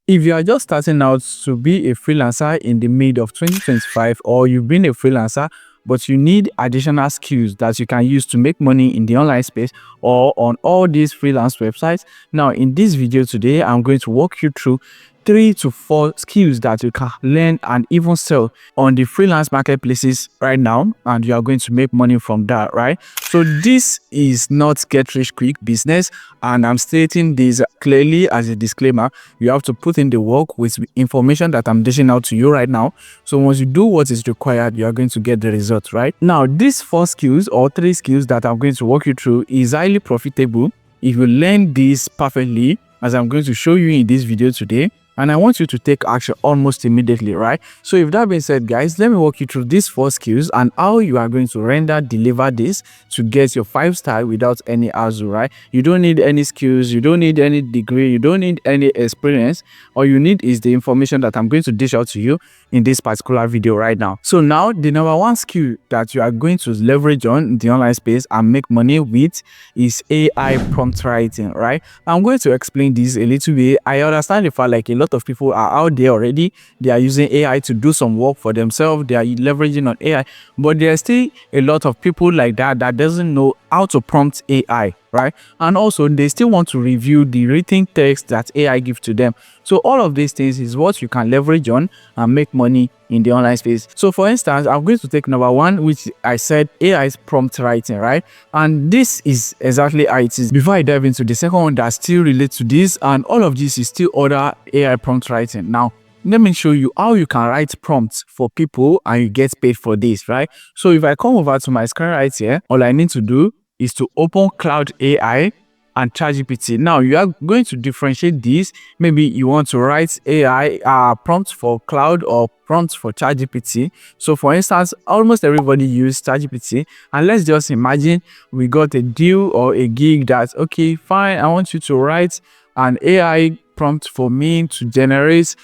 If you are just starting out to be a freelancer in the mid of 2025, or you've been a freelancer but you need additional skills that you can use to make money in the online space or on all these freelance websites, now in this video today I'm going to walk you through 3 to 4 skills that you can learn and even sell on the freelance marketplaces right now, and you are going to make money from that, right? So this is not get rich quick business, and I'm stating this clearly as a disclaimer. You have to put in the work with information that I'm dishing out to you right now. So once you do what is required, you are going to get the results, right? Now these 4 skills or 3 skills that I'm going to walk you through is highly profitable if you learn this perfectly, as I'm going to show you in this video today. And I want you to take action almost immediately, right? So if that being said, guys, let me walk you through these 4 skills and how you are going to deliver this to get your 5-star without any hassle, right? You don't need any skills, you don't need any degree, you don't need any experience. All you need is the information that I'm going to dish out to you in this particular video right now. So now the number 1 skill that you are going to leverage on the online space and make money with is AI prompt writing, right? I'm going to explain this a little bit. I understand the fact like a lot of people are out there already. They are using AI to do some work for themselves. They are leveraging on AI, but there are still a lot of people like that doesn't know how to prompt AI, right? And also they still want to review the written text that AI gives to them. So all of these things is what you can leverage on and make money in the online space. So for instance, I'm going to take number 1, which I said AI is prompt writing, right? And this is exactly how it is. Before I dive into the second one that still relates to this, and all of this is still other AI prompt writing. Now let me show you how you can write prompts for people and you get paid for this, right? So if I come over to my screen right here, all I need to do is to open Cloud AI and ChatGPT. Now you are going to differentiate this. Maybe you want to write AI prompts for Cloud or prompts for ChatGPT. So for instance, almost everybody use ChatGPT, and let's just imagine we got a deal or a gig that, okay, fine, I want you to write an AI prompt for me to generate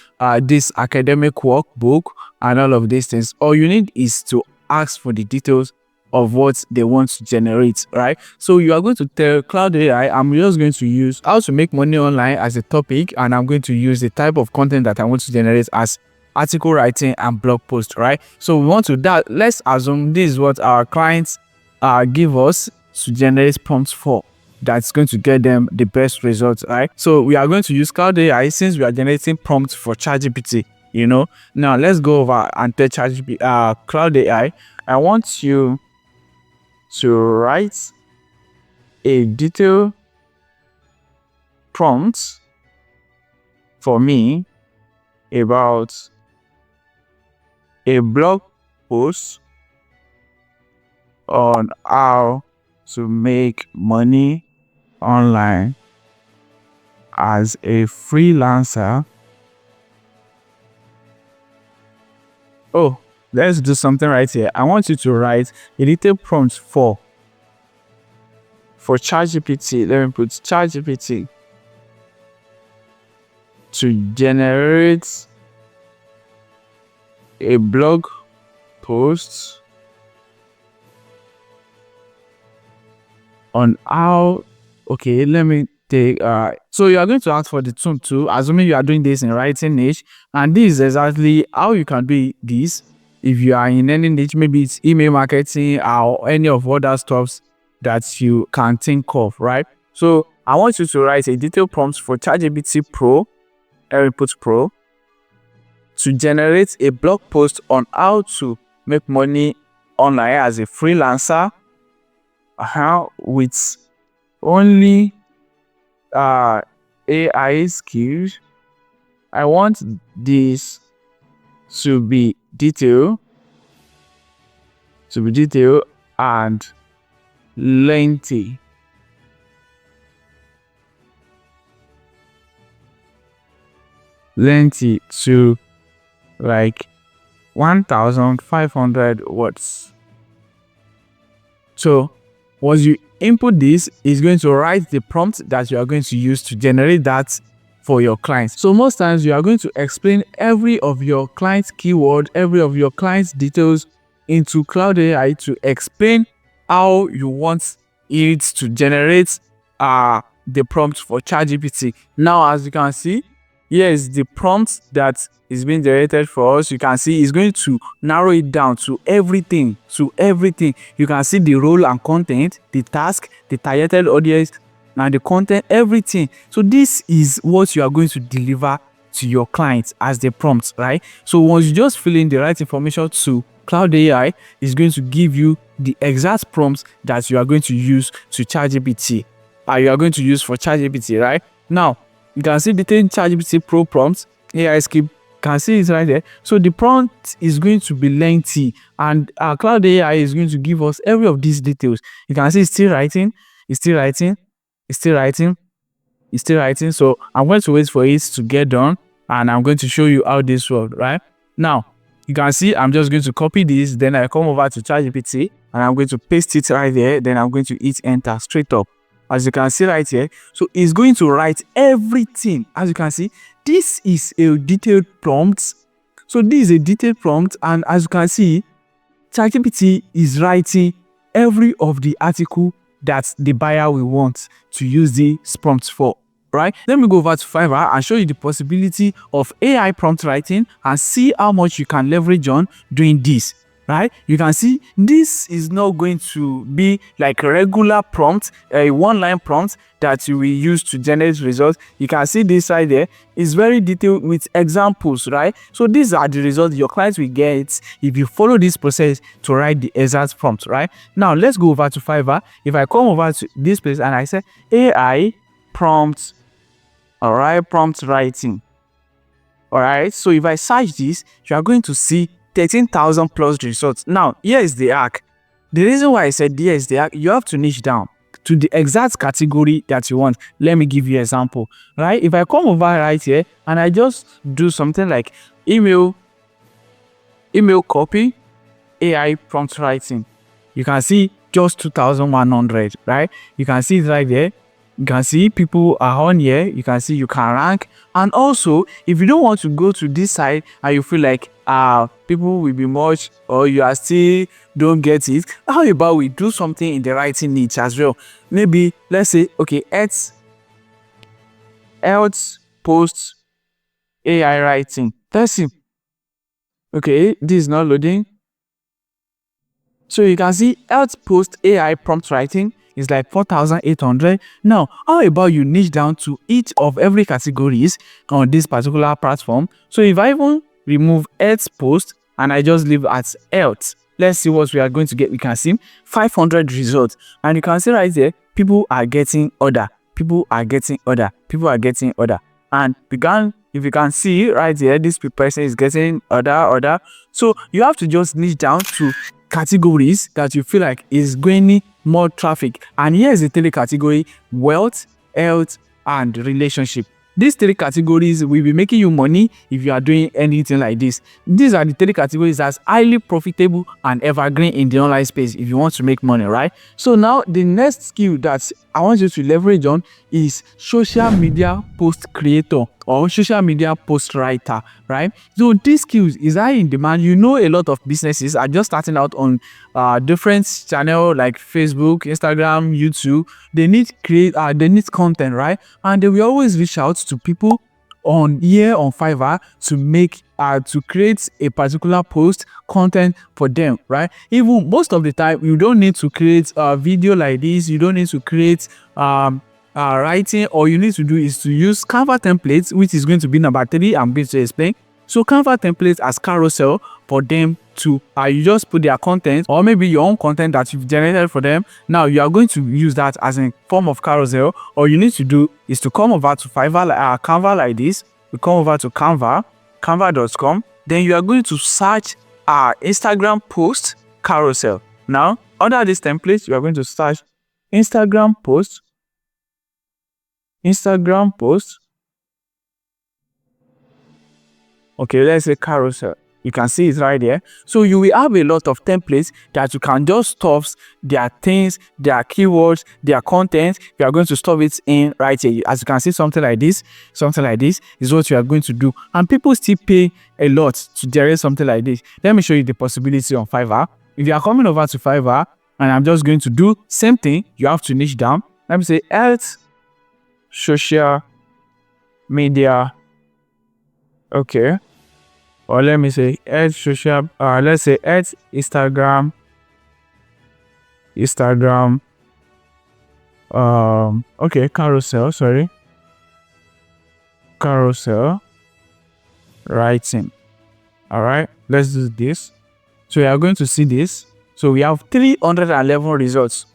this academic workbook and all of these things. All you need is to ask for the details of what they want to generate, right? So you are going to tell Cloud AI, I'm just going to use how to make money online as a topic, and I'm going to use the type of content that I want to generate as article writing and blog post, right? So we want to that. Let's assume this is what our clients give us to generate prompts for. That's going to get them the best results, right? So we are going to use Cloud AI since we are generating prompts for ChatGPT, you know. Now let's go over and tell ChatGPT, Cloud AI, I want you to write a detailed prompt for me about a blog post on how to make money online as a freelancer. Oh, let's do something right here. I want you to write a little prompt for ChatGPT. Let me put ChatGPT to generate a blog post on how. Okay, let me take so you are going to ask for the tone too, assuming you are doing this in writing niche, and this is exactly how you can do this. If you are in any niche, maybe it's email marketing or any of other stuffs that you can think of, right? So I want you to write a detailed prompt for ChatGPT Pro, Put Pro, to generate a blog post on how to make money online as a freelancer, with only AI skills. I want this to be detailed and lengthy. To like 1,500 words. So once you input this, is going to write the prompt that you are going to use to generate that for your clients. So most times you are going to explain every of your client's keyword, every of your client's details into Cloud AI to explain how you want it to generate the prompt for ChatGPT. Now, as you can see, Here's the prompt that is being generated for us. You can see it's going to narrow it down to everything. You can see the role and content, the task, the targeted audience, and the content, everything. So this is what you are going to deliver to your clients as the prompts, right? So once you just fill in the right information to Cloud AI, is going to give you the exact prompts that you are going to use to ChatGPT. You are going to use for ChatGPT, right? Now, you can see the ChatGPT Pro prompts, AI script, can see it right there. So the prompt is going to be lengthy, and our Cloud AI is going to give us every of these details. You can see it's still writing, it's still writing, it's still writing, it's still writing. So I'm going to wait for it to get done, and I'm going to show you how this works, right? Now, you can see I'm just going to copy this, then I come over to ChatGPT, and I'm going to paste it right there. Then I'm going to hit enter straight up. As you can see right here, so it's going to write everything. As you can see, this is a detailed prompt. So this is a detailed prompt, and as you can see, ChatGPT is writing every of the article that the buyer will want to use these prompts for, right? Let me go over to Fiverr and show you the possibility of AI prompt writing and see how much you can leverage on doing this. Right, you can see this is not going to be like a regular prompt, a one-line prompt that you will use to generate results. You can see this right there is very detailed with examples, right? So these are the results your clients will get if you follow this process to write the exact prompt, right? Now let's go over to Fiverr. If I come over to this place and I say AI prompt, all right, prompt writing, all right. So if I search this, you are going to see 13,000 plus results. Now, here is the hack. The reason why I said here is the hack, you have to niche down to the exact category that you want. Let me give you an example, right? If I come over right here and I just do something like email copy, AI prompt writing, you can see just 2,100, right? You can see it right there. You can see people are on here. You can see you can rank. And also, if you don't want to go to this side and you feel like people will be much, or you are still don't get it, how about we do something in the writing niche as well? Maybe let's say, okay, health post AI writing. Let's see. Okay, this is not loading. So you can see health post AI prompt writing is like 4,800. Now, how about you niche down to each of every categories on this particular platform? So if I even remove health post and I just leave at health, let's see what we are going to get. We can see 500 results, and you can see right there, people are getting order, people are getting order, people are getting order. And if you can see right there, this person is getting order. So you have to just niche down to categories that you feel like is gaining more traffic. And here is the three category: wealth, health, and relationship. These three categories will be making you money if you are doing anything like this. These are the three categories that's highly profitable and evergreen in the online space if you want to make money, right? So now the next skill that I want you to leverage on is social media post creator or social media post writer, right? So these skills is high in demand. You know, a lot of businesses are just starting out on different channels like Facebook, Instagram, YouTube. They need content, right? And they will always reach out to people on Fiverr to make to create a particular post content for them, right? Even most of the time, you don't need to create a video like this. You don't need to create writing. All you need to do is to use Canva templates, which is going to be number 3. I'm going to explain. So Canva templates as carousel for them to you just put their content, or maybe your own content that you've generated for them. Now you are going to use that as a form of carousel. All you need to do is to come over to Fiverr, Canva like this. You come over to canva.com. Then you are going to search Instagram post carousel. Now under this template, you are going to search Instagram post. Okay, let's say carousel. You can see it right there. So you will have a lot of templates that you can just stuff their things, their keywords, their content. You are going to stuff it in right here. As you can see, something like this is what you are going to do. And people still pay a lot to generate something like this. Let me show you the possibility on Fiverr. If you are coming over to Fiverr, and I'm just going to do same thing, you have to niche down. Let me say health, social media Okay. Or let me say add social, let's say add Instagram, okay, carousel, carousel writing. All right, let's do this. So we are going to see this. So we have 311 results.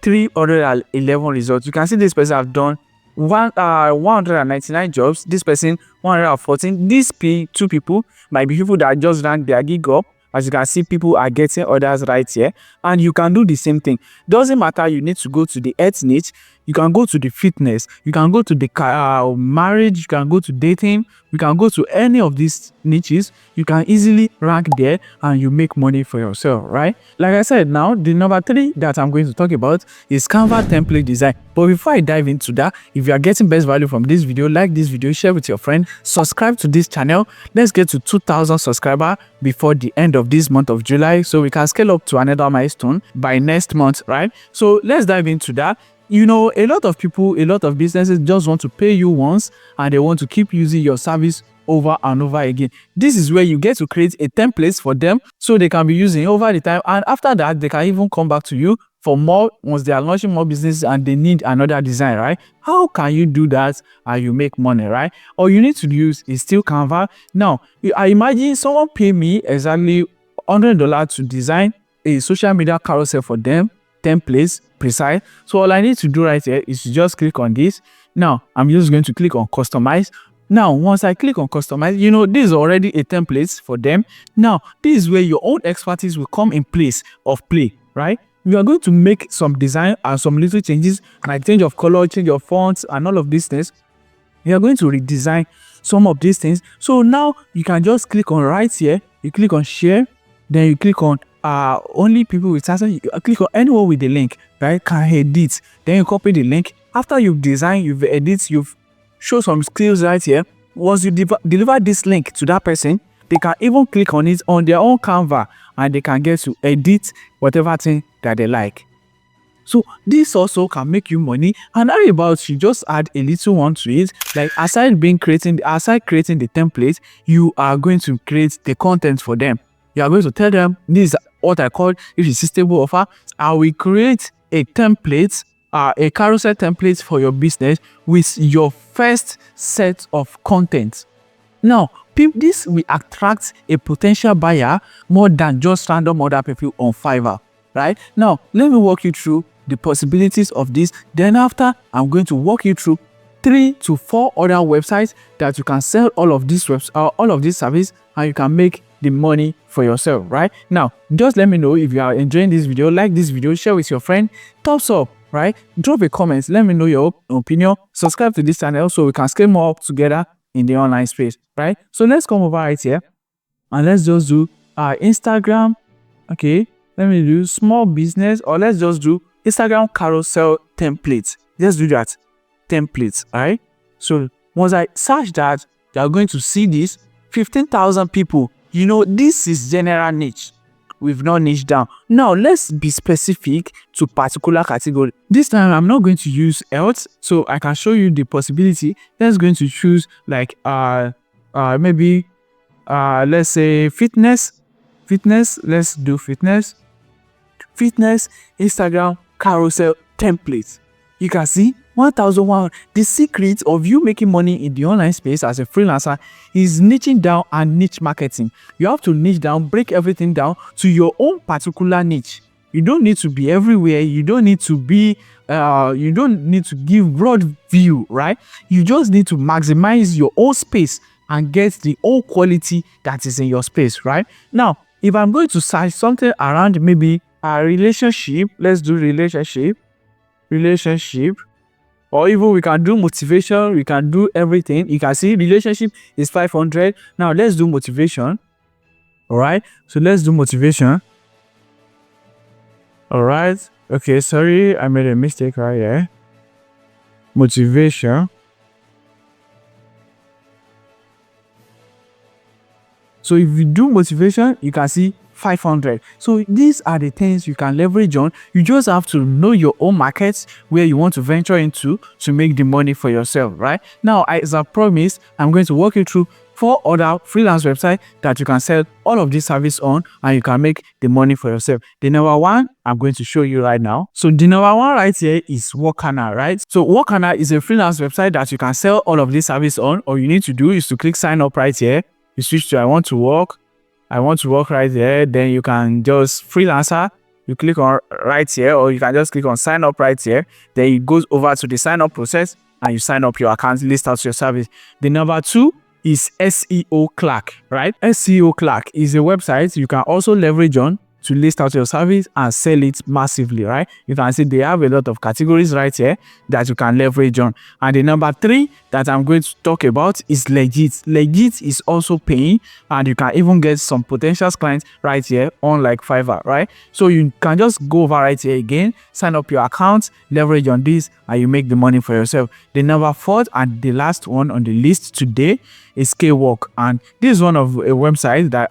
311 results. You can see this person have done 199 jobs. This person 114. These two people might be people that just rank their gig up. As you can see, people are getting orders right here, and you can do the same thing. Doesn't matter, you need to go to the health niche, you can go to the fitness, you can go to the marriage, you can go to dating, you can go to any of these niches. You can easily rank there and you make money for yourself, right? Like I said, now the number 3 that I'm going to talk about is Canva template design. But before I dive into that, if you are getting best value from this video, like this video, share with your friend, subscribe to this channel. Let's get to 2,000 subscribers before the end of this month of July, so we can scale up to another milestone by next month, right? So let's dive into that. You know, a lot of people, a lot of businesses just want to pay you once and they want to keep using your service over and over again. This is where you get to create a template for them so they can be using over the time, and after that they can even come back to you for more once they are launching more business and they need another design, right? How can you do that and you make money, right? All you need to use is still Canva. Now, I imagine someone pay me exactly $100 to design a social media carousel for them, templates, precise. So all I need to do right here is to just click on this. Now, I'm just going to click on customize. Now, once I click on customize, you know, this is already a template for them. Now, this is where your own expertise will come in place of play, right? You are going to make some design and some little changes, like change of color, change of fonts, and all of these things. You are going to redesign some of these things. So now you can just click on right here. You click on share, then you click on only people with access. You click on anyone with the link, right? Can edit. Then you copy the link. After you've designed, you've edited, you've show some skills right here. Once you deliver this link to that person, they can even click on it on their own Canva and they can get to edit whatever thing that they like. So this also can make you money. And how about you just add a little one to it? Like aside creating the template, you are going to create the content for them. You are going to tell them, this is what I call irresistible offer. I will create a template, a carousel template for your business with your first set of content. Now, this will attract a potential buyer more than just random other people on Fiverr, right? Now, let me walk you through the possibilities of this. Then after, I'm going to walk you through 3 to 4 other websites that you can sell all of these services and you can make the money for yourself, right? Now, just let me know if you are enjoying this video, like this video, share with your friend, thumbs up, right? Drop a comment, let me know your opinion, subscribe to this channel so we can scale more up together in the online space, right? So let's come over right here and let's just do Instagram. Okay, let me do small business, or let's just do Instagram carousel templates. Let's do that templates. All right, so once I search that, you are going to see this 15,000 people. You know, this is general niche. We've not niched down. Now let's be specific to particular category. This time I'm not going to use health, so I can show you the possibility. Let's going to choose like maybe let's say fitness. Let's do fitness Instagram carousel templates. You can see 1,001. The secret of you making money in the online space as a freelancer is niching down and niche marketing. You have to niche down, break everything down to your own particular niche. You don't need to be everywhere. You don't need to be you don't need to give broad view, right? You just need to maximize your own space and get the own quality that is in your space, right? Now, if I'm going to search something around maybe a relationship, let's do relationship, or even we can do motivation, we can do everything. You can see relationship is 500. Now let's do motivation. All right, so let's do motivation. All right, okay, sorry, I made a mistake right here. Motivation. So if you do motivation, you can see 500. So these are the things you can leverage on. You just have to know your own markets where you want to venture into to make the money for yourself, right? Now, as I promised, I'm going to walk you through 4 other freelance websites that you can sell all of this service on and you can make the money for yourself. The number one I'm going to show you right now. So the number one right here is Workana, right? So Workana is a freelance website that you can sell all of this service on. All you need to do is to click sign up right here. You switch to I want to work right there. Then you can just freelancer. You click on right here, or you can just click on sign up right here. Then it goes over to the sign up process and you sign up your account, list out your service. The number two is SEOClerks, right? SEOClerks is a website you can also leverage on to list out your service and sell it massively, right? You can see they have a lot of categories right here that you can leverage on. And the number three that I'm going to talk about is Legiit. Legiit is also paying and you can even get some potential clients right here, unlike Fiverr, right? So you can just go over right here again, sign up your account, leverage on this, and you make the money for yourself. The number four and the last one on the list today is Kwork, and this is one of a website that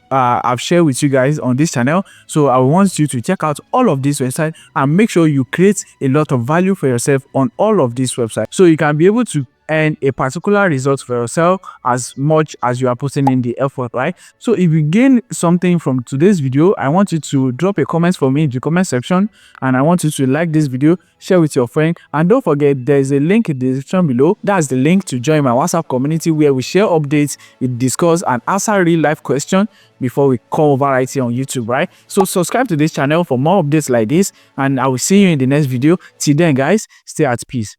I've shared with you guys on this channel. So I want you to check out all of these websites and make sure you create a lot of value for yourself on all of these websites, so you can be able to earn a particular result for yourself as much as you are putting in the effort, right? So if you gain something from today's video, I want you to drop a comment for me in the comment section, and I want you to like this video, share with your friend, and don't forget there's a link in the description below. That's the link to join my WhatsApp community where we share updates, we discuss and answer real life questions before we come over right here on YouTube, right? So subscribe to this channel for more updates like this, and I will see you in the next video. Till then guys, stay at peace.